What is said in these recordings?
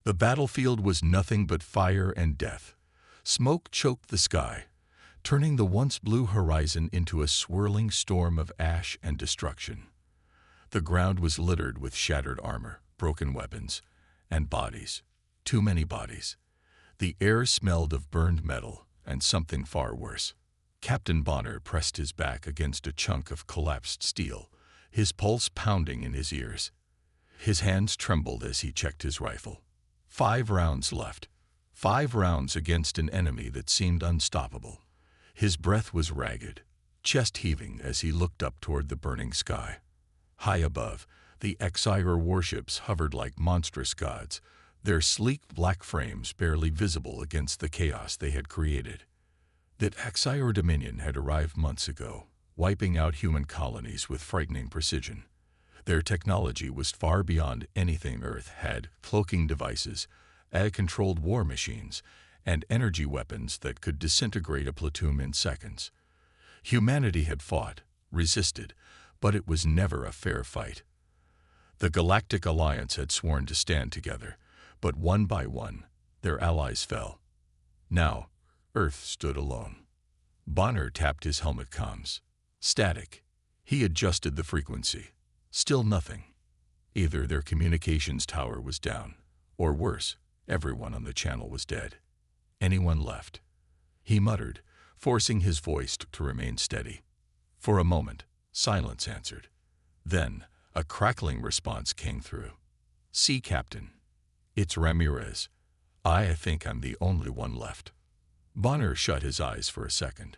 The battlefield was nothing but fire and death. Smoke choked the sky, turning the once blue horizon into a swirling storm of ash and destruction. The ground was littered with shattered armor, broken weapons, and bodies. Too many bodies. The air smelled of burned metal and something far worse. Captain Bonner pressed his back against a chunk of collapsed steel, his pulse pounding in his ears. His hands trembled as he checked his rifle. 5 rounds left. 5 rounds against an enemy that seemed unstoppable. His breath was ragged, chest heaving as he looked up toward the burning sky. High above, the HFY warships hovered like monstrous gods, their sleek black frames barely visible against the chaos they had created. That HFY Dominion had arrived months ago, wiping out human colonies with frightening precision. Their technology was far beyond anything Earth had: cloaking devices, AI-controlled war machines, and energy weapons that could disintegrate a platoon in seconds. Humanity had fought, resisted, but it was never a fair fight. The Galactic Alliance had sworn to stand together, but one by one, their allies fell. Now, Earth stood alone. Bonner tapped his helmet comms. Static. He adjusted the frequency. Still nothing. Either their communications tower was down, or worse, everyone on the channel was dead. Anyone left? He muttered, forcing his voice to remain steady. For a moment, silence answered. Then, a crackling response came through. "See, Captain. It's Ramirez. I think I'm the only one left." Bonner shut his eyes for a second.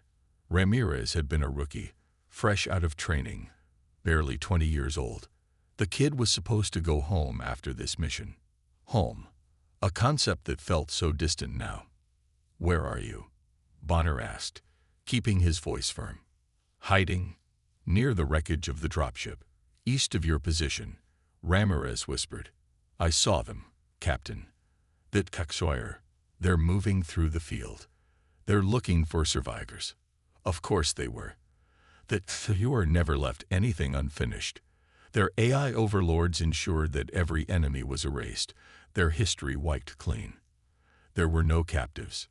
Ramirez had been a rookie, fresh out of training, barely 20 years old. The kid was supposed to go home after this mission. Home. A concept that felt so distant now. "Where are you?" Bonner asked, keeping his voice firm. "Hiding. Near the wreckage of the dropship. East of your position," Ramirez whispered. "I saw them, Captain. That HFY. They're moving through the field. They're looking for survivors." Of course they were. That HFY never left anything unfinished. Their AI overlords ensured that every enemy was erased, their history wiped clean. There were no captives.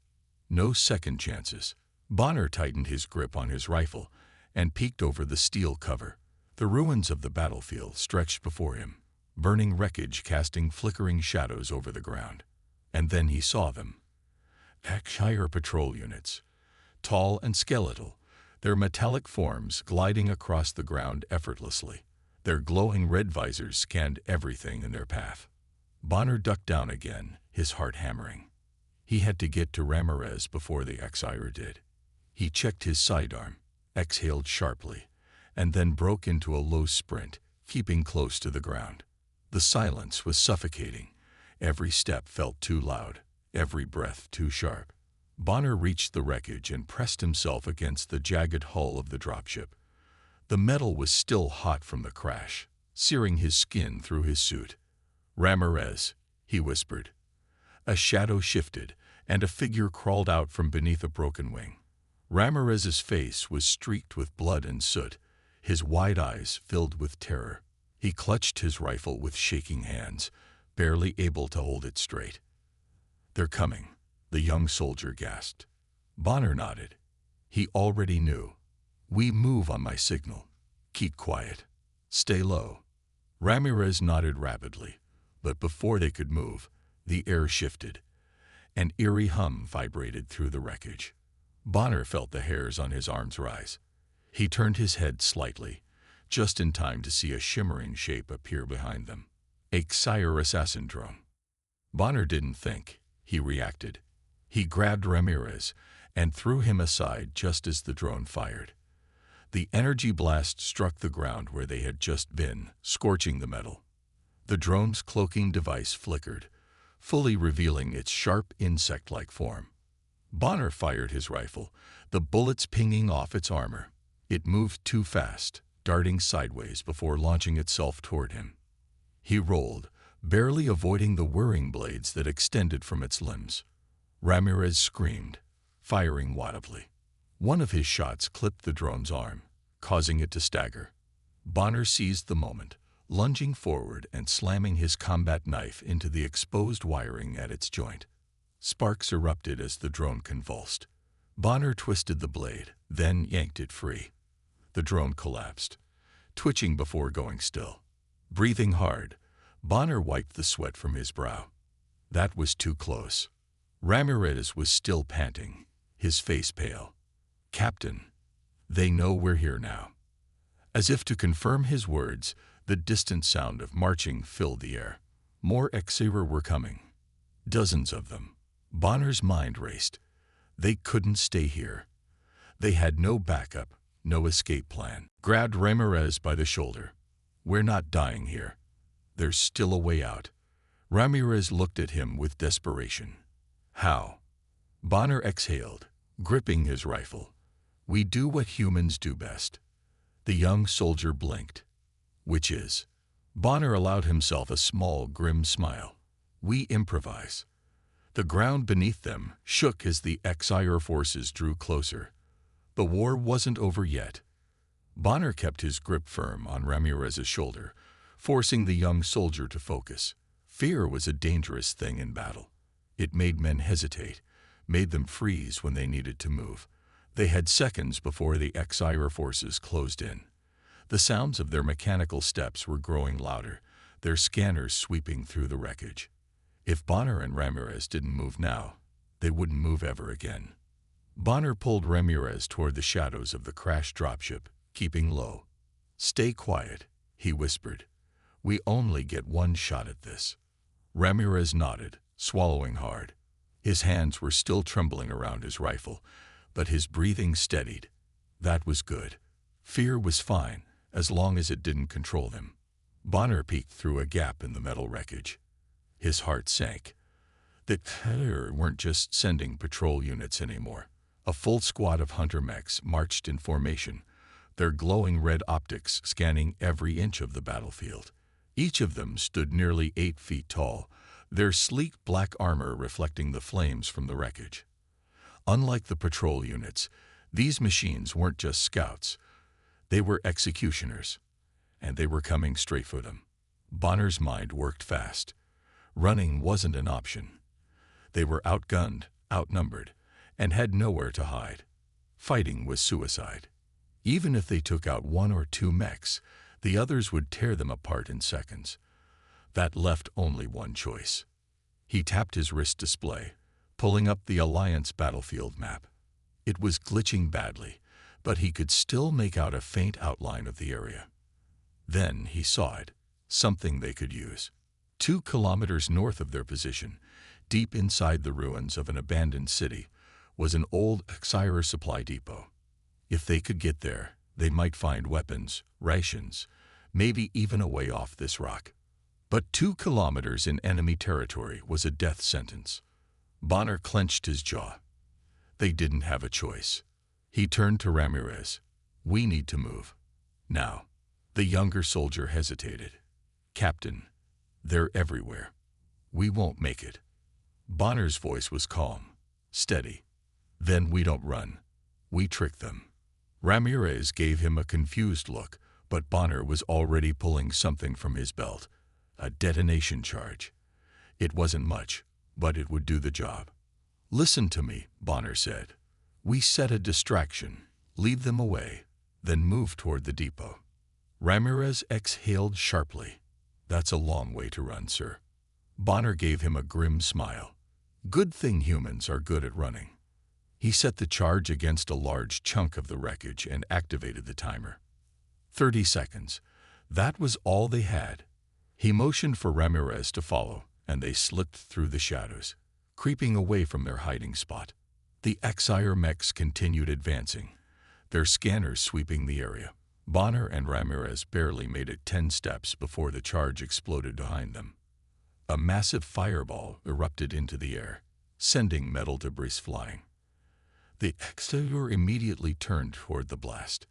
No second chances. Bonner tightened his grip on his rifle and peeked over the steel cover. The ruins of the battlefield stretched before him, burning wreckage casting flickering shadows over the ground. And then he saw them. HFY patrol units. Tall and skeletal, their metallic forms gliding across the ground effortlessly. Their glowing red visors scanned everything in their path. Bonner ducked down again, his heart hammering. He had to get to Ramirez before the HFY did. He checked his sidearm, exhaled sharply, and then broke into a low sprint, keeping close to the ground. The silence was suffocating. Every step felt too loud, every breath too sharp. Bonner reached the wreckage and pressed himself against the jagged hull of the dropship. The metal was still hot from the crash, searing his skin through his suit. "Ramirez," he whispered. A shadow shifted, and a figure crawled out from beneath a broken wing. Ramirez's face was streaked with blood and soot, his wide eyes filled with terror. He clutched his rifle with shaking hands, barely able to hold it straight. "They're coming," the young soldier gasped. Bonner nodded. He already knew. "We move on my signal. Keep quiet. Stay low." Ramirez nodded rapidly, but before they could move, the air shifted. An eerie hum vibrated through the wreckage. Bonner felt the hairs on his arms rise. He turned his head slightly, just in time to see a shimmering shape appear behind them. A HFY assassin drone. Bonner didn't think. He reacted. He grabbed Ramirez and threw him aside just as the drone fired. The energy blast struck the ground where they had just been, scorching the metal. The drone's cloaking device flickered, fully revealing its sharp insect-like form. Bonner fired his rifle, the bullets pinging off its armor. It moved too fast, darting sideways before launching itself toward him. He rolled, barely avoiding the whirring blades that extended from its limbs. Ramirez screamed, firing wildly. One of his shots clipped the drone's arm, causing it to stagger. Bonner seized the moment, lunging forward and slamming his combat knife into the exposed wiring at its joint. Sparks erupted as the drone convulsed. Bonner twisted the blade, then yanked it free. The drone collapsed, twitching before going still. Breathing hard, Bonner wiped the sweat from his brow. That was too close. Ramirez was still panting, his face pale. "Captain, they know we're here now." As if to confirm his words, the distant sound of marching filled the air. More HFY were coming. Dozens of them. Bonner's mind raced. They couldn't stay here. They had no backup, no escape plan. Grabbed Ramirez by the shoulder. "We're not dying here. There's still a way out." Ramirez looked at him with desperation. "How?" Bonner exhaled, gripping his rifle. "We do what humans do best." The young soldier blinked. "Which is?" Bonner allowed himself a small, grim smile. "We improvise." The ground beneath them shook as the HFY forces drew closer. The war wasn't over yet. Bonner kept his grip firm on Ramirez's shoulder, forcing the young soldier to focus. Fear was a dangerous thing in battle. It made men hesitate, made them freeze when they needed to move. They had seconds before the HFY forces closed in. The sounds of their mechanical steps were growing louder, their scanners sweeping through the wreckage. If Bonner and Ramirez didn't move now, they wouldn't move ever again. Bonner pulled Ramirez toward the shadows of the crashed dropship, keeping low. "Stay quiet," he whispered. "We only get one shot at this." Ramirez nodded, swallowing hard. His hands were still trembling around his rifle, but his breathing steadied. That was good. Fear was fine, as long as it didn't control them. Bonner peeked through a gap in the metal wreckage. His heart sank. The HFY weren't just sending patrol units anymore. A full squad of hunter mechs marched in formation, their glowing red optics scanning every inch of the battlefield. Each of them stood nearly 8 feet tall, their sleek black armor reflecting the flames from the wreckage. Unlike the patrol units, these machines weren't just scouts. They were executioners, and they were coming straight for them. Bonner's mind worked fast. Running wasn't an option. They were outgunned, outnumbered, and had nowhere to hide. Fighting was suicide. Even if they took out 1 or 2 mechs, the others would tear them apart in seconds. That left only one choice. He tapped his wrist display, pulling up the Alliance battlefield map. It was glitching badly, but he could still make out a faint outline of the area. Then he saw it, something they could use. 2 kilometers north of their position, deep inside the ruins of an abandoned city, was an old HFY supply depot. If they could get there, they might find weapons, rations, maybe even a way off this rock. But 2 kilometers in enemy territory was a death sentence. Bonner clenched his jaw. They didn't have a choice. He turned to Ramirez. "We need to move. Now." The younger soldier hesitated. "Captain, they're everywhere. We won't make it." Bonner's voice was calm, steady. "Then we don't run. We trick them." Ramirez gave him a confused look, but Bonner was already pulling something from his belt. A detonation charge. It wasn't much, but it would do the job. "Listen to me," Bonner said. "We set a distraction, lead them away, then move toward the depot." Ramirez exhaled sharply. "That's a long way to run, sir." Bonner gave him a grim smile. "Good thing humans are good at running." He set the charge against a large chunk of the wreckage and activated the timer. 30 seconds. That was all they had. He motioned for Ramirez to follow, and they slipped through the shadows, creeping away from their hiding spot. The HFY mechs continued advancing, their scanners sweeping the area. Bonner and Ramirez barely made it 10 steps before the charge exploded behind them. A massive fireball erupted into the air, sending metal debris flying. The HFY immediately turned toward the blast.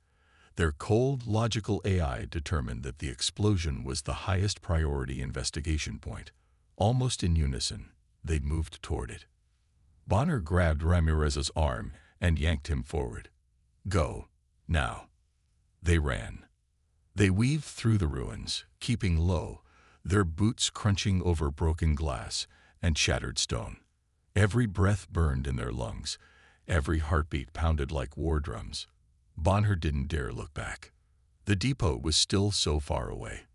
Their cold, logical AI determined that the explosion was the highest priority investigation point. Almost in unison, they moved toward it. Bonner grabbed Ramirez's arm and yanked him forward. "Go, now." They ran. They weaved through the ruins, keeping low, their boots crunching over broken glass and shattered stone. Every breath burned in their lungs, every heartbeat pounded like war drums. Bonner didn't dare look back. The depot was still so far away.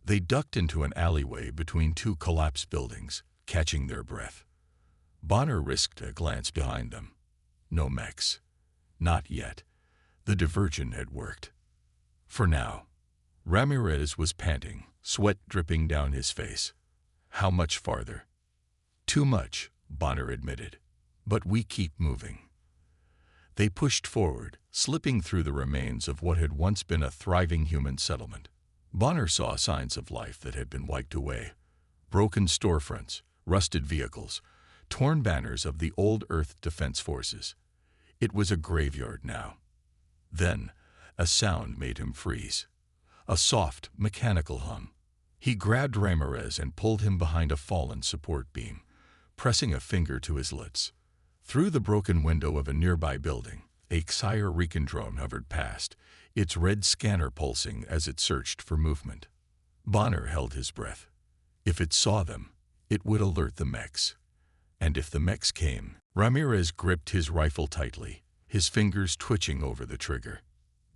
They ducked into an alleyway between two collapsed buildings, catching their breath. Bonner risked a glance behind them. No mechs. Not yet. The diversion had worked. For now. Ramirez was panting, sweat dripping down his face. How much farther? Too much, Bonner admitted. But we keep moving. They pushed forward, slipping through the remains of what had once been a thriving human settlement. Bonner saw signs of life that had been wiped away. Broken storefronts, rusted vehicles, torn banners of the old Earth Defense Forces. It was a graveyard now. Then, a sound made him freeze. A soft, mechanical hum. He grabbed Ramirez and pulled him behind a fallen support beam, pressing a finger to his lips. Through the broken window of a nearby building, a Xire recon drone hovered past, its red scanner pulsing as it searched for movement. Bonner held his breath. If it saw them, it would alert the mechs. And if the mechs came, Ramirez gripped his rifle tightly, his fingers twitching over the trigger.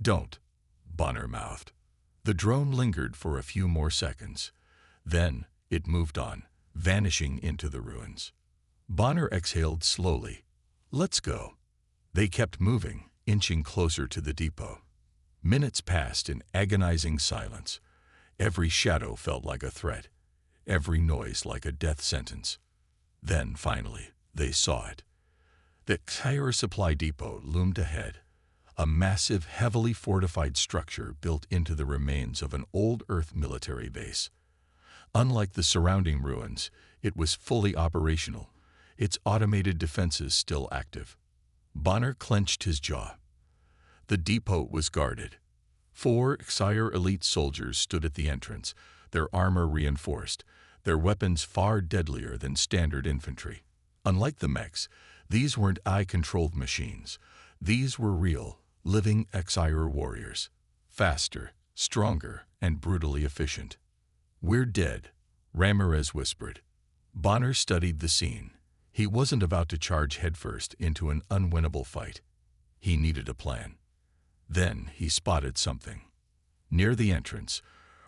"Don't," Bonner mouthed. The drone lingered for a few more seconds. Then it moved on, vanishing into the ruins. Bonner exhaled slowly. "Let's go." They kept moving, inching closer to the depot. Minutes passed in agonizing silence. Every shadow felt like a threat, every noise like a death sentence. Then, finally, they saw it. The Xire supply depot loomed ahead, a massive, heavily fortified structure built into the remains of an old Earth military base. Unlike the surrounding ruins, it was fully operational, its automated defenses still active. Bonner clenched his jaw. The depot was guarded. 4 Xire elite soldiers stood at the entrance, their armor reinforced, their weapons far deadlier than standard infantry. Unlike the mechs, these weren't AI-controlled machines. These were real, living Xire warriors. Faster, stronger, and brutally efficient. "We're dead," Ramirez whispered. Bonner studied the scene. He wasn't about to charge headfirst into an unwinnable fight. He needed a plan. Then he spotted something. Near the entrance,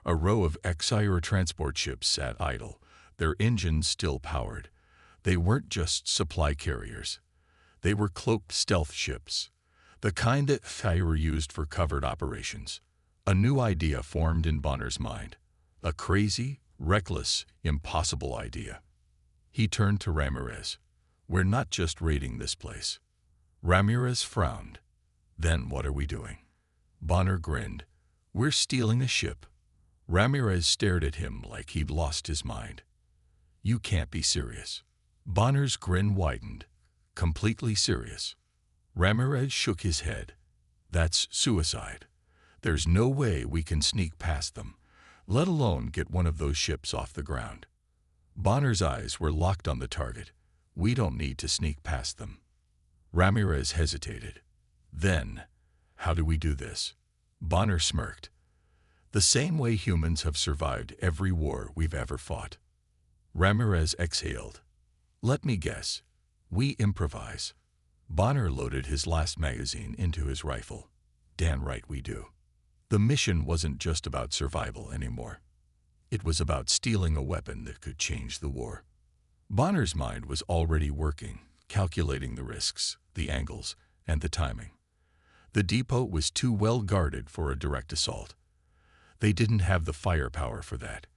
a row of Xire transport ships sat idle, their engines still powered. They weren't just supply carriers. They were cloaked stealth ships, the kind that Xire used for covert operations. A new idea formed in Bonner's mind. A crazy, reckless, impossible idea. He turned to Ramirez. "We're not just raiding this place." Ramirez frowned. "Then what are we doing?" Bonner grinned. "We're stealing a ship." Ramirez stared at him like he'd lost his mind. "You can't be serious." Bonner's grin widened. "Completely serious." Ramirez shook his head. "That's suicide. There's no way we can sneak past them, let alone get one of those ships off the ground." Bonner's eyes were locked on the target. "We don't need to sneak past them." Ramirez hesitated. "Then, how do we do this?" Bonner smirked. "The same way humans have survived every war we've ever fought." Ramirez exhaled. "Let me guess. We improvise." Bonner loaded his last magazine into his rifle. "Damn right we do." The mission wasn't just about survival anymore. It was about stealing a weapon that could change the war. Bonner's mind was already working, calculating the risks, the angles, and the timing. The depot was too well guarded for a direct assault. They didn't have the firepower for that.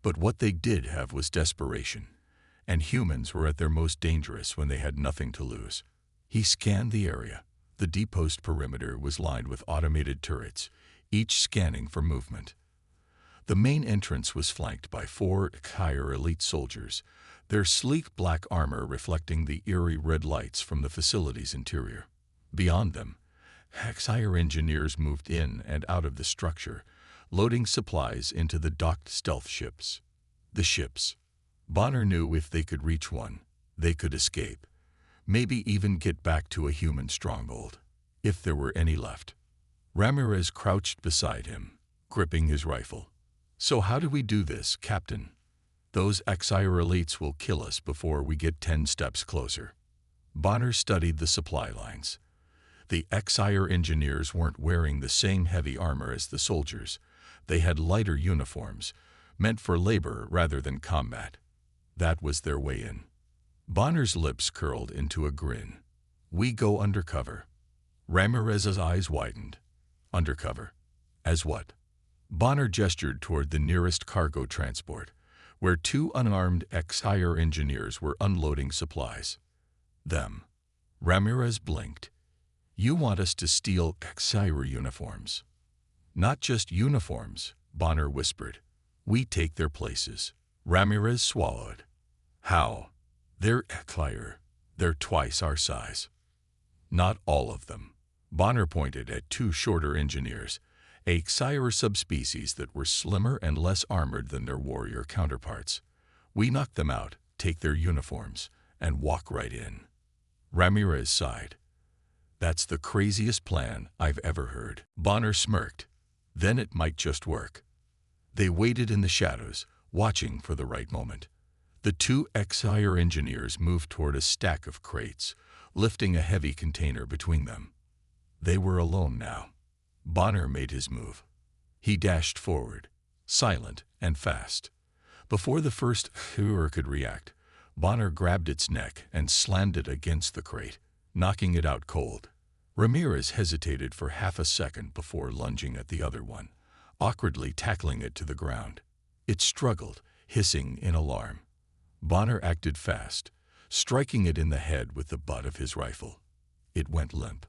But what they did have was desperation, and humans were at their most dangerous when they had nothing to lose. He scanned the area. The depot's perimeter was lined with automated turrets, each scanning for movement. The main entrance was flanked by 4 Xire elite soldiers, their sleek black armor reflecting the eerie red lights from the facility's interior. Beyond them, Xire engineers moved in and out of the structure, loading supplies into the docked stealth ships. The ships. Bonner knew if they could reach one, they could escape, maybe even get back to a human stronghold, if there were any left. Ramirez crouched beside him, gripping his rifle. "So how do we do this, Captain? Those Exire elites will kill us before we get 10 steps closer." Bonner studied the supply lines. The Exire engineers weren't wearing the same heavy armor as the soldiers. They had lighter uniforms, meant for labor rather than combat. That was their way in. Bonner's lips curled into a grin. "We go undercover." Ramirez's eyes widened. "Undercover? As what?" Bonner gestured toward the nearest cargo transport, where 2 unarmed Exire engineers were unloading supplies. "Them." Ramirez blinked. "You want us to steal Exire uniforms?" "Not just uniforms," Bonner whispered. "We take their places." Ramirez swallowed. "How?" "They're Exire. They're twice our size." "Not all of them." Bonner pointed at 2 shorter engineers, Exire subspecies that were slimmer and less armored than their warrior counterparts. "We knock them out, take their uniforms, and walk right in." Ramirez sighed. "That's the craziest plan I've ever heard." Bonner smirked. "Then it might just work." They waited in the shadows, watching for the right moment. The 2 Exire engineers moved toward a stack of crates, lifting a heavy container between them. They were alone now. Bonner made his move. He dashed forward, silent and fast. Before the first Exire could react, Bonner grabbed its neck and slammed it against the crate, knocking it out cold. Ramirez hesitated for half a second before lunging at the other one, awkwardly tackling it to the ground. It struggled, hissing in alarm. Bonner acted fast, striking it in the head with the butt of his rifle. It went limp.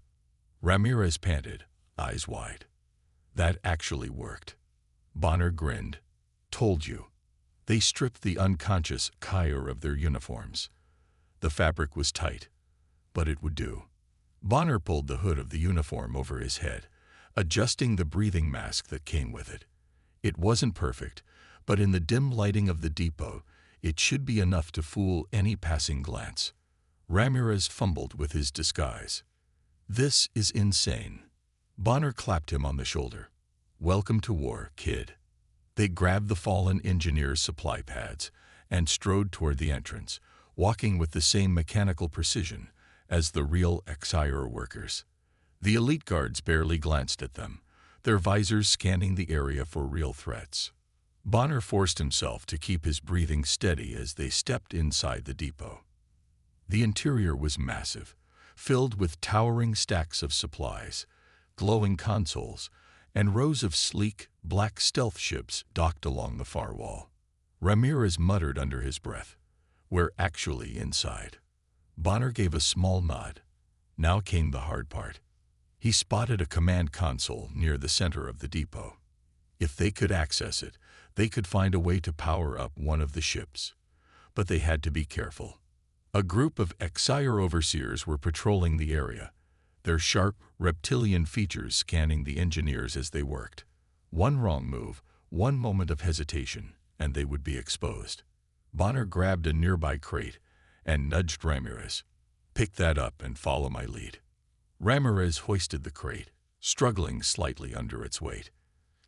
Ramirez panted, eyes wide. That actually worked. Bonner grinned. "Told you." They stripped the unconscious Exire of their uniforms. The fabric was tight, but it would do. Bonner pulled the hood of the uniform over his head, adjusting the breathing mask that came with it. It wasn't perfect, but in the dim lighting of the depot, it should be enough to fool any passing glance. Ramirez fumbled with his disguise. "This is insane." Bonner clapped him on the shoulder. "Welcome to war, kid." They grabbed the fallen engineer's supply pads and strode toward the entrance, walking with the same mechanical precision as the real Exire workers. The elite guards barely glanced at them, their visors scanning the area for real threats. Bonner forced himself to keep his breathing steady as they stepped inside the depot. The interior was massive, filled with towering stacks of supplies, glowing consoles, and rows of sleek, black stealth ships docked along the far wall. Ramirez muttered under his breath, "We're actually inside." Bonner gave a small nod. Now came the hard part. He spotted a command console near the center of the depot. If they could access it, they could find a way to power up one of the ships. But they had to be careful. A group of Exire overseers were patrolling the area, their sharp, reptilian features scanning the engineers as they worked. One wrong move, one moment of hesitation, and they would be exposed. Bonner grabbed a nearby crate and nudged Ramirez. "Pick that up and follow my lead." Ramirez hoisted the crate, struggling slightly under its weight.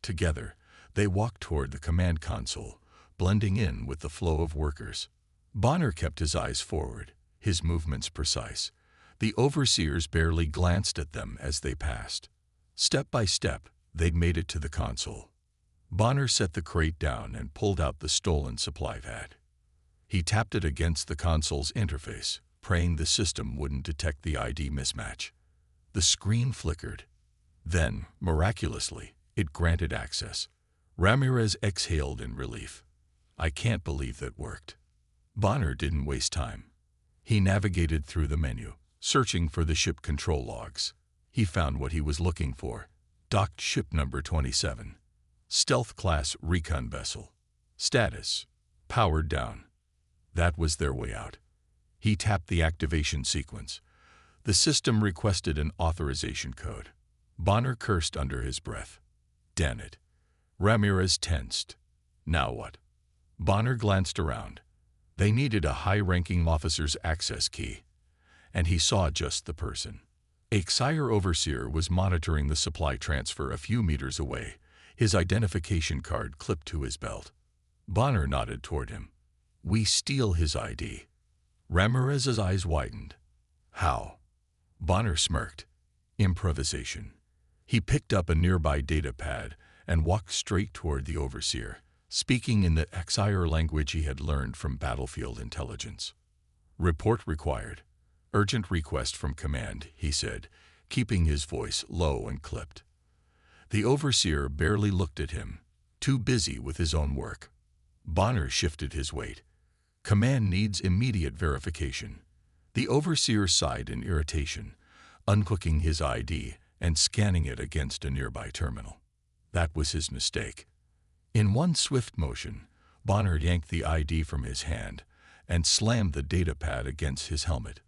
Together, they walked toward the command console, blending in with the flow of workers. Bonner kept his eyes forward, his movements precise. The overseers barely glanced at them as they passed. Step by step, they'd made it to the console. Bonner set the crate down and pulled out the stolen supply pad. He tapped it against the console's interface, praying the system wouldn't detect the ID mismatch. The screen flickered. Then, miraculously, it granted access. Ramirez exhaled in relief. "I can't believe that worked." Bonner didn't waste time. He navigated through the menu, searching for the ship control logs. He found what he was looking for. Docked ship number 27. Stealth class recon vessel. Status: powered down. That was their way out. He tapped the activation sequence. The system requested an authorization code. Bonner cursed under his breath. Damn it. Ramirez tensed. Now what? Bonner glanced around. They needed a high-ranking officer's access key, and he saw just the person. A Exire overseer was monitoring the supply transfer a few meters away, his identification card clipped to his belt. Bonner nodded toward him. "We steal his ID." Ramirez's eyes widened. "How?" Bonner smirked. "Improvisation." He picked up a nearby data pad and walked straight toward the overseer, speaking in the Xir language he had learned from battlefield intelligence. "Report required. Urgent request from command," he said, keeping his voice low and clipped. The overseer barely looked at him, too busy with his own work. Bonner shifted his weight. "Command needs immediate verification." The overseer sighed in irritation, unhooking his ID and scanning it against a nearby terminal. That was his mistake. In one swift motion, Bonner yanked the ID from his hand and slammed the data pad against his helmet.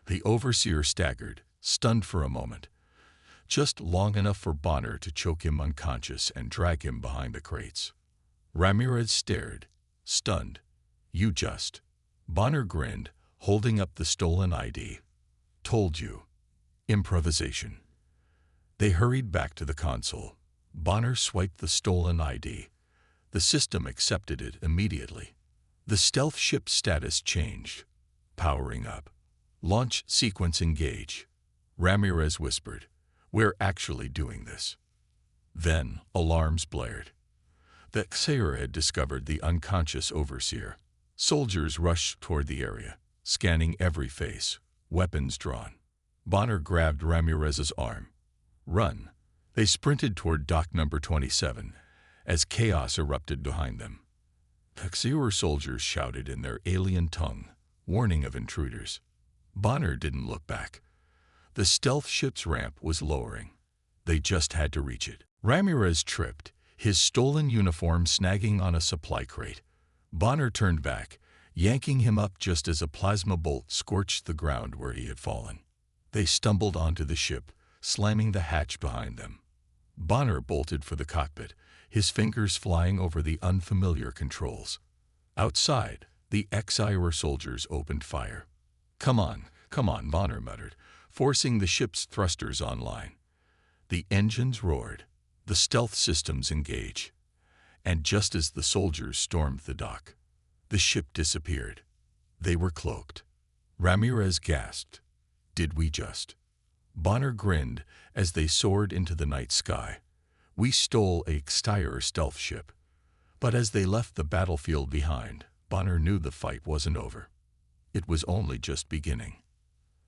The overseer staggered, stunned for a moment, just long enough for Bonner to choke him unconscious and drag him behind the crates. Ramirez stared, stunned. "You just..." Bonner grinned, holding up the stolen ID. "Told you. Improvisation." They hurried back to the console. Bonner swiped the stolen ID. The system accepted it immediately. The stealth ship status changed. "Powering up. Launch sequence engage." Ramirez whispered, "We're actually doing this." Then alarms blared. The Xayer had discovered the unconscious overseer. Soldiers rushed toward the area, scanning every face, weapons drawn. Bonner grabbed Ramirez's arm. "Run." They sprinted toward dock number 27 as chaos erupted behind them. The Xayer soldiers shouted in their alien tongue, warning of intruders. Bonner didn't look back. The stealth ship's ramp was lowering. They just had to reach it. Ramirez tripped, his stolen uniform snagging on a supply crate. Bonner turned back, yanking him up just as a plasma bolt scorched the ground where he had fallen. They stumbled onto the ship, slamming the hatch behind them. Bonner bolted for the cockpit, his fingers flying over the unfamiliar controls. Outside, the Xir soldiers opened fire. Come on, Bonner muttered, forcing the ship's thrusters online. The engines roared, the stealth systems engaged. And just as the soldiers stormed the dock, the ship disappeared. They were cloaked. Ramirez gasped. "Did we just..." Bonner grinned as they soared into the night sky. "We stole a Xir stealth ship." But as they left the battlefield behind, Bonner knew the fight wasn't over. It was only just beginning.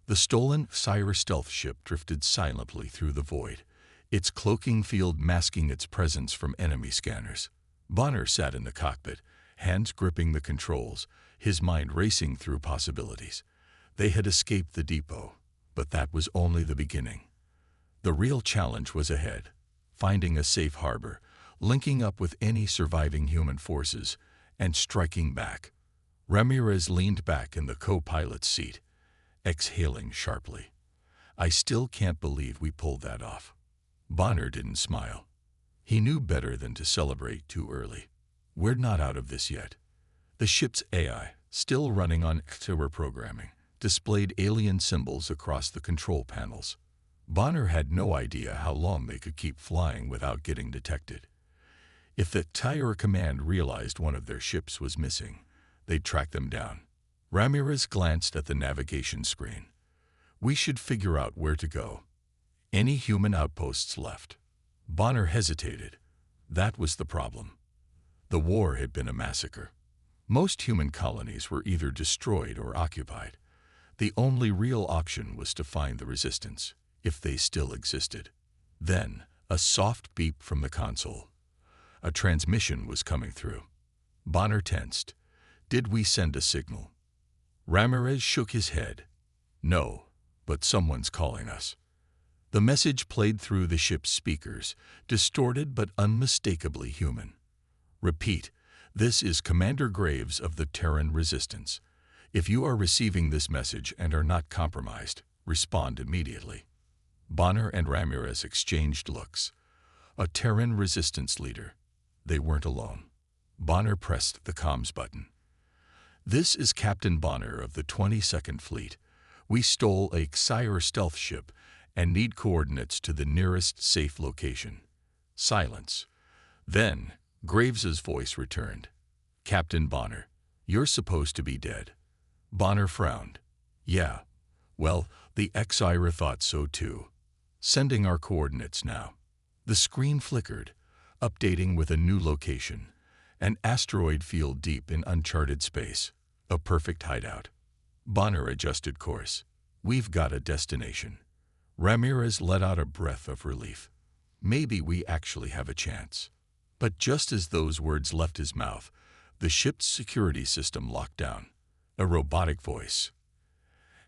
The stolen Xir stealth ship drifted silently through the void, its cloaking field masking its presence from enemy scanners. Bonner sat in the cockpit, hands gripping the controls, his mind racing through possibilities. They had escaped the depot, but that was only the beginning. The real challenge was ahead, finding a safe harbor, linking up with any surviving human forces, and striking back. Ramirez leaned back in the co-pilot's seat, exhaling sharply. "I still can't believe we pulled that off." Bonner didn't smile. He knew better than to celebrate too early. "We're not out of this yet." The ship's AI, still running on Xir programming, displayed alien symbols across the control panels. Bonner had no idea how long they could keep flying without getting detected. If the Xir command realized one of their ships was missing, they'd track them down. Ramirez glanced at the navigation screen. "We should figure out where to go. Any human outposts left?" Bonner hesitated. That was the problem. The war had been a massacre. Most human colonies were either destroyed or occupied. The only real option was to find the resistance, if they still existed. Then, a soft beep from the console. A transmission was coming through. Bonner tensed. Did we send a signal? Ramirez shook his head. "No, but someone's calling us." The message played through the ship's speakers, distorted but unmistakably human. "Repeat, this is Commander Graves of the Terran Resistance. If you are receiving this message and are not compromised, respond immediately." Bonner and Ramirez exchanged looks. A Terran Resistance leader. They weren't alone. Bonner pressed the comms button. "This is Captain Bonner of the 22nd Fleet. We stole a Xir stealth ship and need coordinates to the nearest safe location." Silence. Then, Graves's voice returned. Captain Bonner, you're supposed to be dead. Bonner frowned. Yeah. Well, the Xira thought so too. Sending our coordinates now. The screen flickered, updating with a new location. An asteroid field deep in uncharted space. A perfect hideout. Bonner adjusted course. We've got a destination. Ramirez let out a breath of relief. Maybe we actually have a chance. But just as those words left his mouth, the ship's security system locked down. A robotic voice,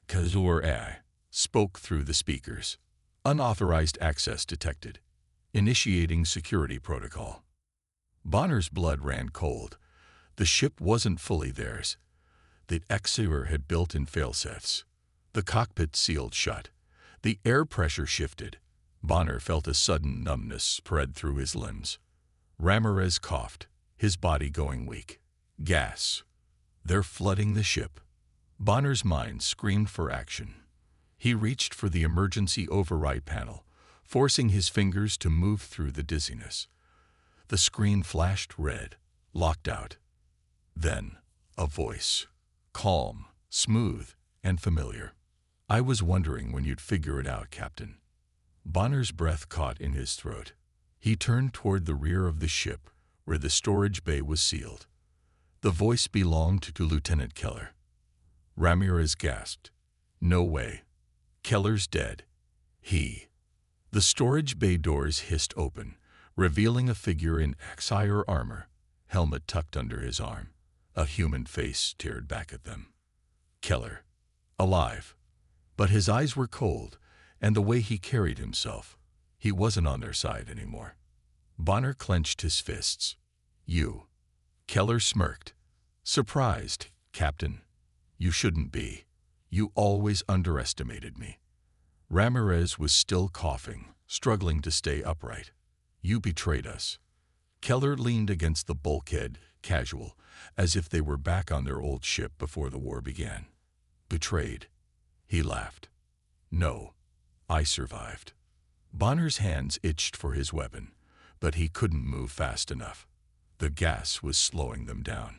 Kazur spoke through the speakers. Unauthorized access detected. Initiating security protocol. Bonner's blood ran cold. The ship wasn't fully theirs. The Xira had built-in failsafes. The cockpit sealed shut. The air pressure shifted. Bonner felt a sudden numbness spread through his limbs. Ramirez coughed, his body going weak. Gas. They're flooding the ship. Bonner's mind screamed for action. He reached for the emergency override panel, forcing his fingers to move through the dizziness. The screen flashed red, locked out. Then, a voice. Calm, smooth, and familiar. I was wondering when you'd figure it out, Captain. Bonner's breath caught in his throat. He turned toward the rear of the ship, where the storage bay was sealed. The voice belonged to Lieutenant Keller. Ramirez gasped. No way. Keller's dead. The storage bay doors hissed open, revealing a figure in Xire armor, helmet tucked under his arm. A human face stared back at them. Keller. Alive. But his eyes were cold, and the way he carried himself, he wasn't on their side anymore. Bonner clenched his fists. You. Keller smirked. Surprised, Captain. You shouldn't be. You always underestimated me. Ramirez was still coughing, struggling to stay upright. You betrayed us. Keller leaned against the bulkhead, casual, as if they were back on their old ship before the war began. Betrayed. He laughed. No. I survived. Bonner's hands itched for his weapon, but he couldn't move fast enough. The gas was slowing them down.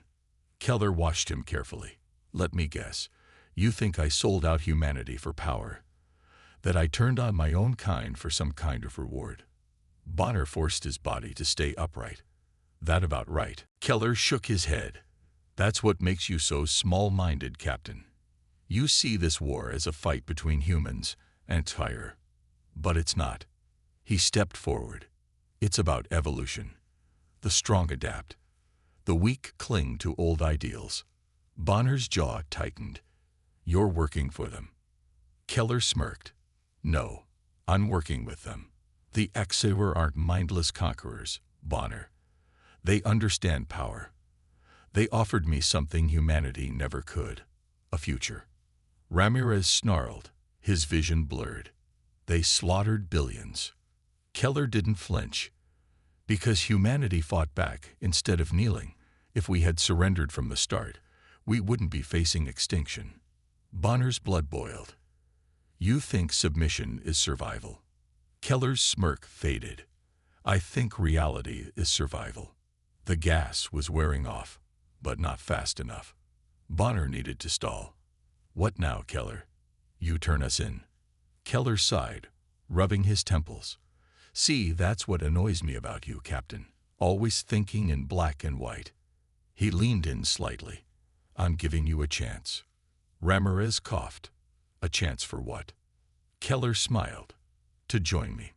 Keller watched him carefully. Let me guess. You think I sold out humanity for power? That I turned on my own kind for some kind of reward? Bonner forced his body to stay upright. That about right. Keller shook his head. That's what makes you so small-minded, Captain. You see this war as a fight between humans and fire. But it's not. He stepped forward. It's about evolution. The strong adapt. The weak cling to old ideals. Bonner's jaw tightened. You're working for them. Keller smirked. No, I'm working with them. The Xaver aren't mindless conquerors, Bonner. They understand power. They offered me something humanity never could. A future. Ramirez snarled, his vision blurred. They slaughtered billions. Keller didn't flinch. Because humanity fought back instead of kneeling. If we had surrendered from the start, we wouldn't be facing extinction. Bonner's blood boiled. You think submission is survival. Keller's smirk faded. I think reality is survival. The gas was wearing off, but not fast enough. Bonner needed to stall. What now, Keller? You turn us in. Keller sighed, rubbing his temples. See, that's what annoys me about you, Captain. Always thinking in black and white. He leaned in slightly. I'm giving you a chance. Ramirez coughed. A chance for what? Keller smiled. To join me.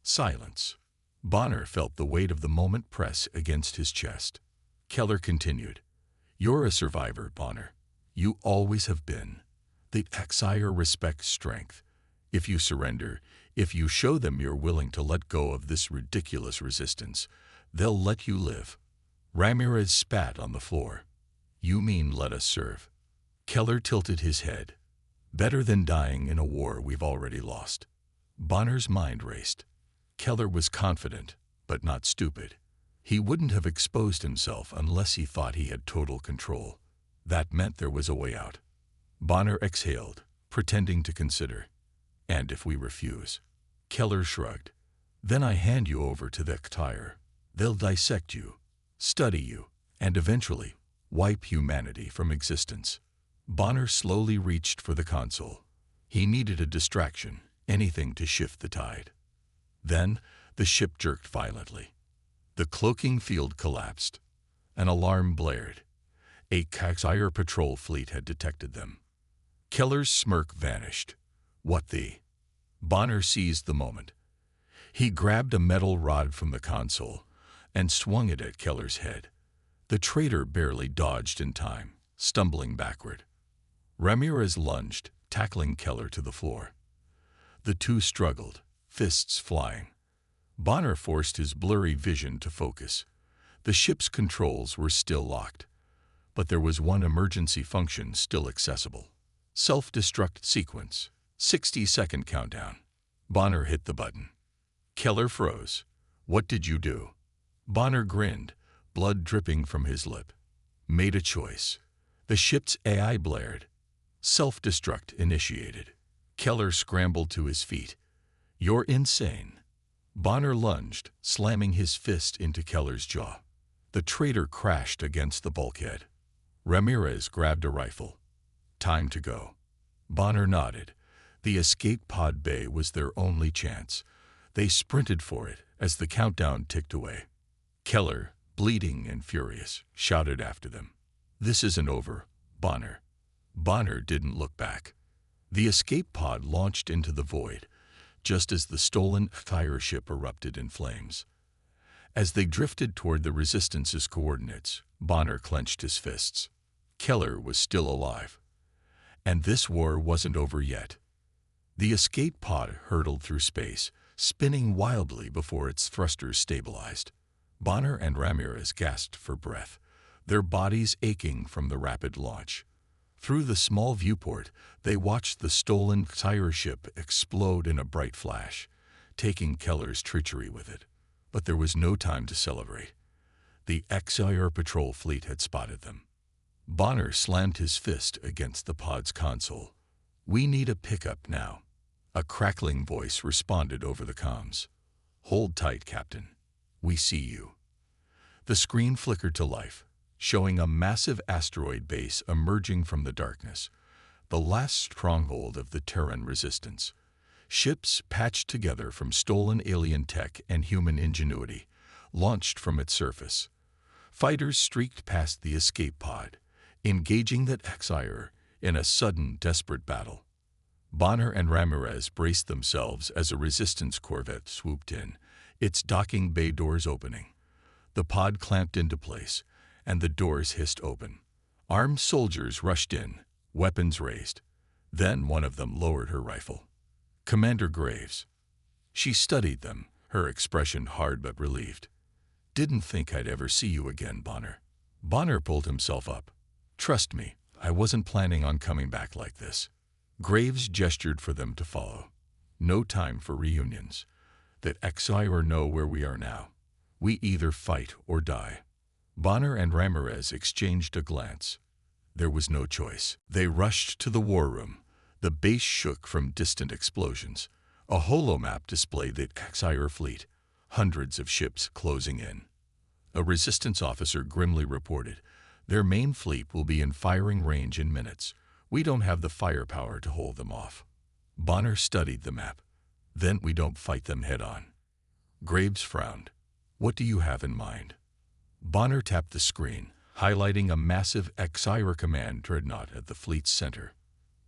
Silence. Bonner felt the weight of the moment press against his chest. Keller continued. You're a survivor, Bonner. You always have been. The Xire respects strength. If you surrender, if you show them you're willing to let go of this ridiculous resistance, they'll let you live. Ramirez spat on the floor. You mean let us serve? Keller tilted his head. Better than dying in a war we've already lost. Bonner's mind raced. Keller was confident, but not stupid. He wouldn't have exposed himself unless he thought he had total control. That meant there was a way out. Bonner exhaled, pretending to consider. And if we refuse? Keller shrugged. Then I hand you over to the Xire. They'll dissect you, study you, and eventually wipe humanity from existence. Bonner slowly reached for the console. He needed a distraction, anything to shift the tide. Then the ship jerked violently. The cloaking field collapsed. An alarm blared. A HFY patrol fleet had detected them. Keller's smirk vanished. What the? Bonner seized the moment. He grabbed a metal rod from the console and swung it at Keller's head. The traitor barely dodged in time, stumbling backward. Ramirez lunged, tackling Keller to the floor. The two struggled, fists flying. Bonner forced his blurry vision to focus. The ship's controls were still locked, but there was one emergency function still accessible. Self-destruct sequence, 60-second countdown. Bonner hit the button. Keller froze. What did you do? Bonner grinned, blood dripping from his lip. Made a choice. The ship's AI blared. Self-destruct initiated. Keller scrambled to his feet. You're insane. Bonner lunged, slamming his fist into Keller's jaw. The traitor crashed against the bulkhead. Ramirez grabbed a rifle. Time to go. Bonner nodded. The escape pod bay was their only chance. They sprinted for it as the countdown ticked away. Keller, bleeding and furious, shouted after them. This isn't over, Bonner. Bonner didn't look back. The escape pod launched into the void, just as the stolen fire ship erupted in flames. As they drifted toward the Resistance's coordinates, Bonner clenched his fists. Keller was still alive. And this war wasn't over yet. The escape pod hurtled through space, spinning wildly before its thrusters stabilized. Bonner and Ramirez gasped for breath, their bodies aching from the rapid launch. Through the small viewport, they watched the stolen fire ship explode in a bright flash, taking Keller's treachery with it. But there was no time to celebrate. The HFY patrol fleet had spotted them. Bonner slammed his fist against the pod's console. We need a pickup now. A crackling voice responded over the comms. Hold tight, Captain. We see you. The screen flickered to life, showing a massive asteroid base emerging from the darkness, the last stronghold of the Terran resistance. Ships patched together from stolen alien tech and human ingenuity, launched from its surface. Fighters streaked past the escape pod, engaging the HFY in a sudden, desperate battle. Bonner and Ramirez braced themselves as a resistance corvette swooped in, its docking bay doors opening. The pod clamped into place, and the doors hissed open. Armed soldiers rushed in, weapons raised. Then one of them lowered her rifle. Commander Graves. She studied them, her expression hard but relieved. Didn't think I'd ever see you again, Bonner. Bonner pulled himself up. Trust me, I wasn't planning on coming back like this. Graves gestured for them to follow. No time for reunions. That HFY know where we are now. We either fight or die. Bonner and Ramirez exchanged a glance. There was no choice. They rushed to the war room. The base shook from distant explosions. A holomap displayed the HFY fleet, hundreds of ships closing in. A resistance officer grimly reported, their main fleet will be in firing range in minutes. We don't have the firepower to hold them off. Bonner studied the map. Then we don't fight them head-on. Graves frowned. What do you have in mind? Bonner tapped the screen, highlighting a massive HFY command dreadnought at the fleet's center.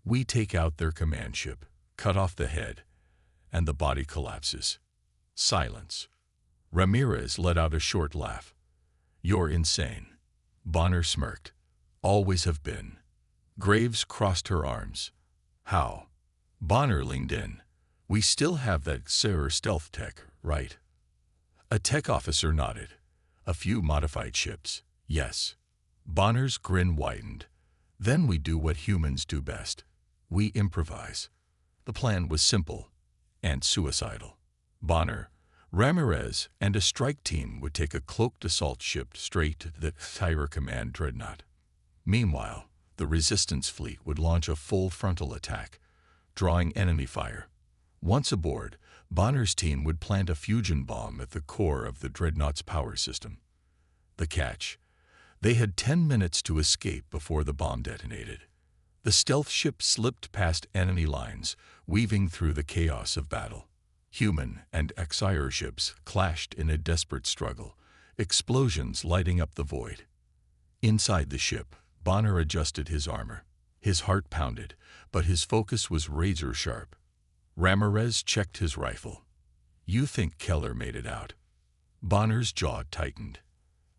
We take out their command ship, cut off the head, and the body collapses. Silence. Ramirez let out a short laugh. You're insane. Bonner smirked. Always have been. Graves crossed her arms. How? Bonner leaned in. We still have that stealth tech, right? A tech officer nodded. A few modified ships, yes. Bonner's grin widened. Then we do what humans do best. We improvise. The plan was simple and suicidal. Bonner, Ramirez, and a strike team would take a cloaked assault ship straight to the HFY command dreadnought. Meanwhile, the resistance fleet would launch a full frontal attack, drawing enemy fire. Once aboard, Bonner's team would plant a fusion bomb at the core of the dreadnought's power system. The catch: they had 10 minutes to escape before the bomb detonated. The stealth ship slipped past enemy lines, weaving through the chaos of battle. Human and Exire ships clashed in a desperate struggle, explosions lighting up the void. Inside the ship, Bonner adjusted his armor. His heart pounded, but his focus was razor-sharp. Ramirez checked his rifle. "You think Keller made it out?" Bonner's jaw tightened.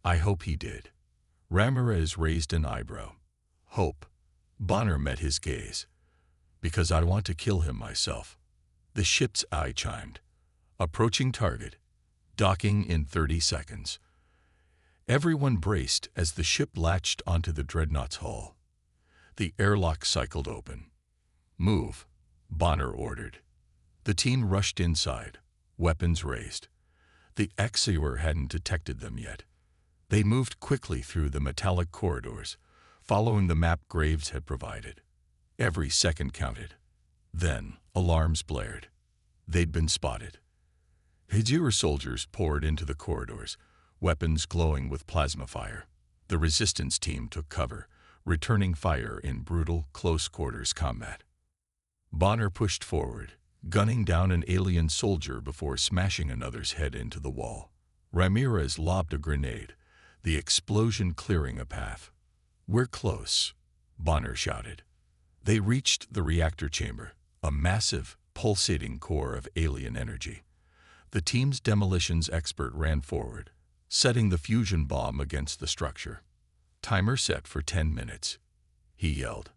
"I hope he did." Ramirez raised an eyebrow. "Hope?" Bonner met his gaze. "Because I want to kill him myself." The ship's eye chimed. Approaching target. Docking in 30 seconds. Everyone braced as the ship latched onto the dreadnought's hull. The airlock cycled open. "Move," Bonner ordered. The team rushed inside, weapons raised. The Exire hadn't detected them yet. They moved quickly through the metallic corridors, following the map Graves had provided. Every second counted. Then alarms blared. They'd been spotted. Exire soldiers poured into the corridors, weapons glowing with plasma fire. The resistance team took cover, returning fire in brutal, close-quarters combat. Bonner pushed forward, gunning down an alien soldier before smashing another's head into the wall. Ramirez lobbed a grenade, the explosion clearing a path. "We're close," Bonner shouted. They reached the reactor chamber, a massive, pulsating core of alien energy. The team's demolitions expert ran forward, setting the fusion bomb against the structure. "Timer set for 10 minutes," he yelled.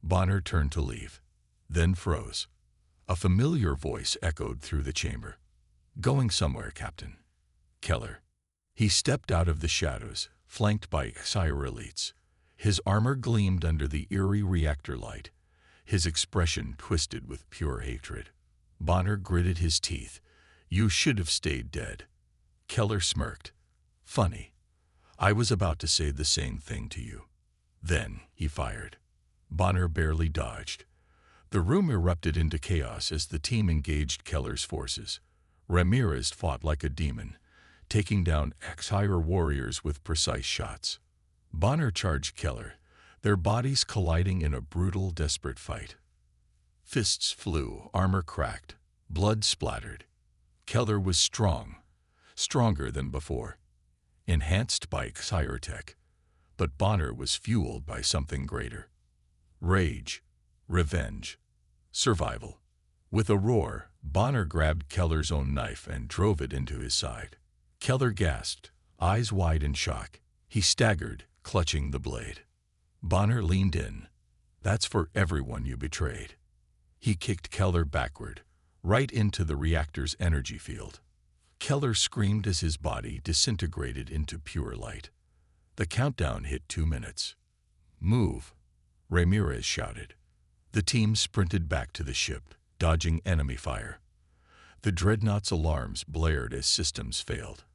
Bonner turned to leave, then froze. A familiar voice echoed through the chamber. "Going somewhere, Captain." "Keller." He stepped out of the shadows, flanked by Exire elites. His armor gleamed under the eerie reactor light, his expression twisted with pure hatred. Bonner gritted his teeth. "You should have stayed dead." Keller smirked. "Funny. I was about to say the same thing to you." Then he fired. Bonner barely dodged. The room erupted into chaos as the team engaged Keller's forces. Ramirez fought like a demon, taking down Exire warriors with precise shots. Bonner charged Keller, their bodies colliding in a brutal, desperate fight. Fists flew, armor cracked, blood splattered. Keller was strong, stronger than before, enhanced by Exire tech, but Bonner was fueled by something greater. Rage, revenge, survival. With a roar, Bonner grabbed Keller's own knife and drove it into his side. Keller gasped, eyes wide in shock. He staggered, clutching the blade. Bonner leaned in. "That's for everyone you betrayed." He kicked Keller backward, right into the reactor's energy field. Keller screamed as his body disintegrated into pure light. The countdown hit 2 minutes. "Move," Ramirez shouted. The team sprinted back to the ship, dodging enemy fire. The dreadnought's alarms blared as systems failed.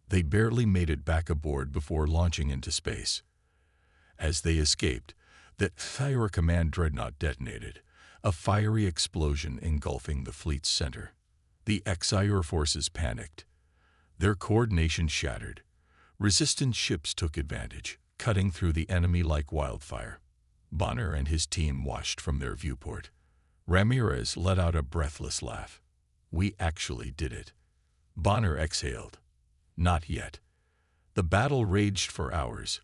They barely made it back aboard before launching into space. As they escaped, the Exire Command dreadnought detonated, a fiery explosion engulfing the fleet's center. The Exire forces panicked. Their coordination shattered. Resistance ships took advantage, cutting through the enemy like wildfire. Bonner and his team watched from their viewport. Ramirez let out a breathless laugh. "We actually did it." Bonner exhaled. Not yet. The battle raged for hours,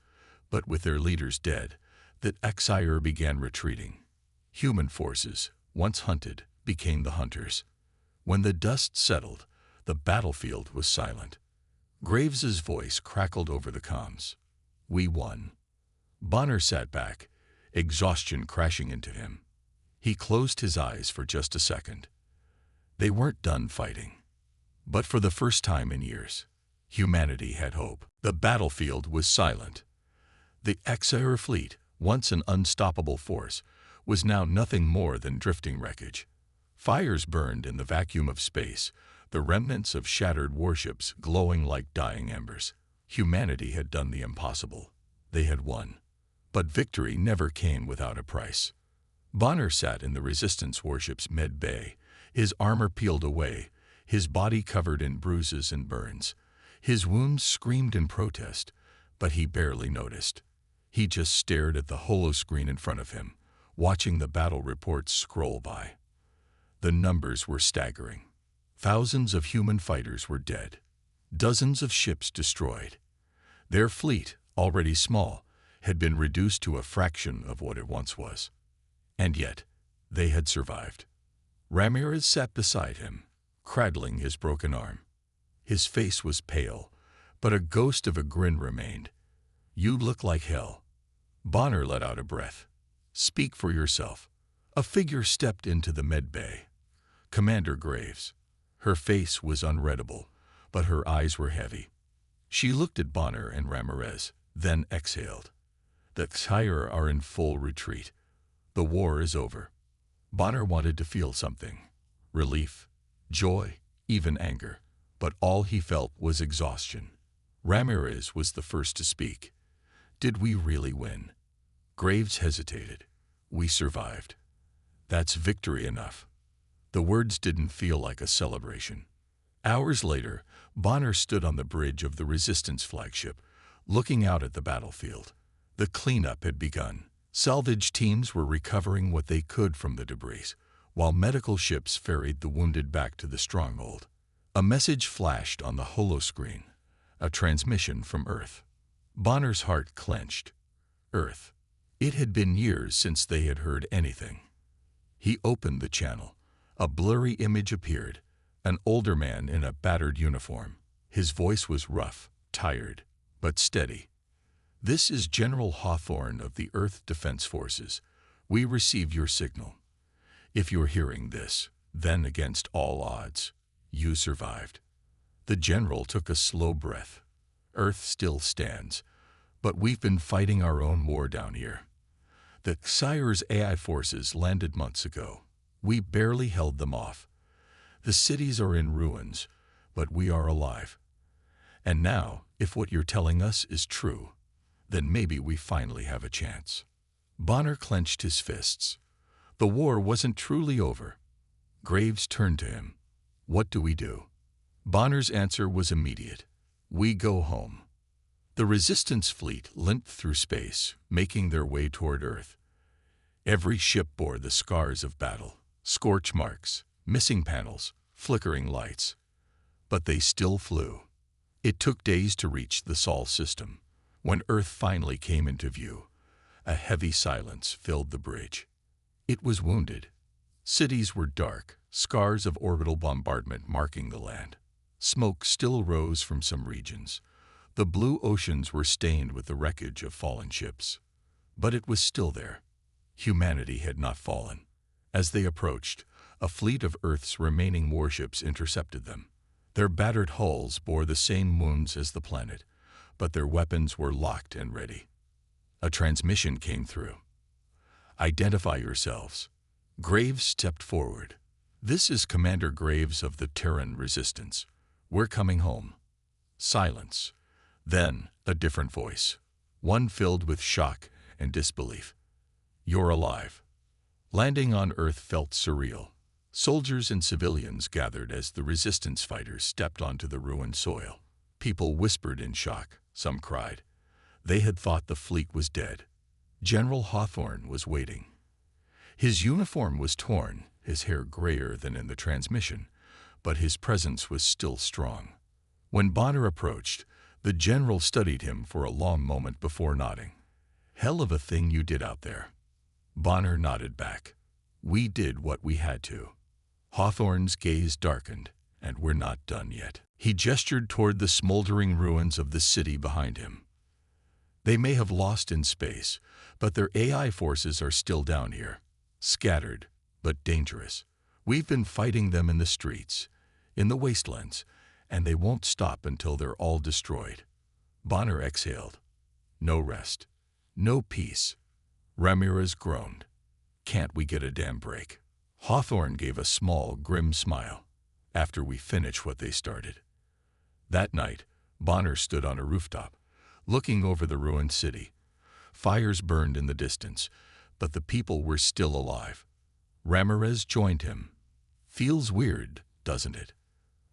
but with their leaders dead, the Exire began retreating. Human forces, once hunted, became the hunters. When the dust settled, the battlefield was silent. Graves's voice crackled over the comms. "We won." Bonner sat back, exhaustion crashing into him. He closed his eyes for just a second. They weren't done fighting. But for the first time in years, humanity had hope. The battlefield was silent. The Exire fleet, once an unstoppable force, was now nothing more than drifting wreckage. Fires burned in the vacuum of space, the remnants of shattered warships glowing like dying embers. Humanity had done the impossible. They had won. But victory never came without a price. Bonner sat in the Resistance warship's med bay, His armor peeled away, his body covered in bruises and burns. His wounds screamed in protest, but he barely noticed. He just stared at the holoscreen in front of him, watching the battle reports scroll by. The numbers were staggering. Thousands of human fighters were dead. Dozens of ships destroyed. Their fleet, already small, had been reduced to a fraction of what it once was. And yet, they had survived. Ramirez sat beside him, cradling his broken arm. His face was pale, but a ghost of a grin remained. "You look like hell." Bonner let out a breath. "Speak for yourself." A figure stepped into the med bay. Commander Graves. Her face was unreadable, but her eyes were heavy. She looked at Bonner and Ramirez, then exhaled. "The Sire are in full retreat. The war is over." Bonner wanted to feel something. Relief, joy, even anger. But all he felt was exhaustion. Ramirez was the first to speak. "Did we really win?" Graves hesitated. "We survived. That's victory enough." The words didn't feel like a celebration. Hours later, Bonner stood on the bridge of the Resistance flagship, looking out at the battlefield. The cleanup had begun. Salvage teams were recovering what they could from the debris, while medical ships ferried the wounded back to the stronghold. A message flashed on the holoscreen, a transmission from Earth. Bonner's heart clenched. Earth. It had been years since they had heard anything. He opened the channel. A blurry image appeared, an older man in a battered uniform. His voice was rough, tired, but steady. "This is General Hawthorne of the Earth Defense Forces. We received your signal. If you're hearing this, then against all odds, you survived." The general took a slow breath. "Earth still stands, but we've been fighting our own war down here. The Sire's AI forces landed months ago. We barely held them off. The cities are in ruins, but we are alive. And now, if what you're telling us is true, then maybe we finally have a chance." Bonner clenched his fists. The war wasn't truly over. Graves turned to him. "What do we do?" Bonner's answer was immediate. "We go home." The Resistance fleet limped through space, making their way toward Earth. Every ship bore the scars of battle, scorch marks, missing panels, flickering lights. But they still flew. It took days to reach the Sol system. When Earth finally came into view, a heavy silence filled the bridge. It was wounded. Cities were dark, scars of orbital bombardment marking the land. Smoke still rose from some regions. The blue oceans were stained with the wreckage of fallen ships. But it was still there. Humanity had not fallen. As they approached, a fleet of Earth's remaining warships intercepted them. Their battered hulls bore the same wounds as the planet, but their weapons were locked and ready. A transmission came through. "Identify yourselves." Graves stepped forward. "This is Commander Graves of the Terran Resistance. We're coming home." Silence. Then a different voice, one filled with shock and disbelief. "You're alive." Landing on Earth felt surreal. Soldiers and civilians gathered as the Resistance fighters stepped onto the ruined soil. People whispered in shock. Some cried. They had thought the fleet was dead. General Hawthorne was waiting. His uniform was torn, his hair grayer than in the transmission, but his presence was still strong. When Bonner approached, the general studied him for a long moment before nodding. "Hell of a thing you did out there." Bonner nodded back. "We did what we had to." Hawthorne's gaze darkened. "And we're not done yet." He gestured toward the smoldering ruins of the city behind him. "They may have lost in space, but their AI forces are still down here, scattered, but dangerous. We've been fighting them in the streets, in the wastelands, and they won't stop until they're all destroyed." Bonner exhaled. "No rest. No peace." Ramirez groaned. "Can't we get a damn break?" Hawthorne gave a small, grim smile. "After we finish what they started." That night, Bonner stood on a rooftop, looking over the ruined city. Fires burned in the distance, but the people were still alive. Ramirez joined him. Feels weird, doesn't it?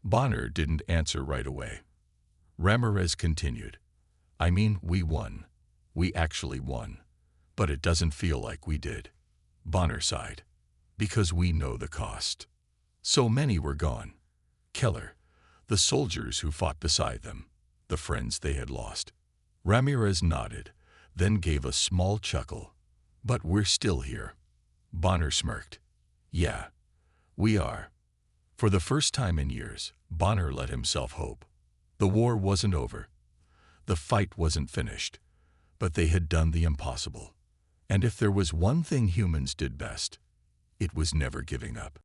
Bonner didn't answer right away. Ramirez continued. I mean, we won. We actually won. But it doesn't feel like we did. Bonner sighed. Because we know the cost. So many were gone. Keller, the soldiers who fought beside them, the friends they had lost. Ramirez nodded, then gave a small chuckle. But we're still here. Bonner smirked. Yeah, we are. For the first time in years, Bonner let himself hope. The war wasn't over. The fight wasn't finished. But they had done the impossible. And if there was one thing humans did best, it was never giving up.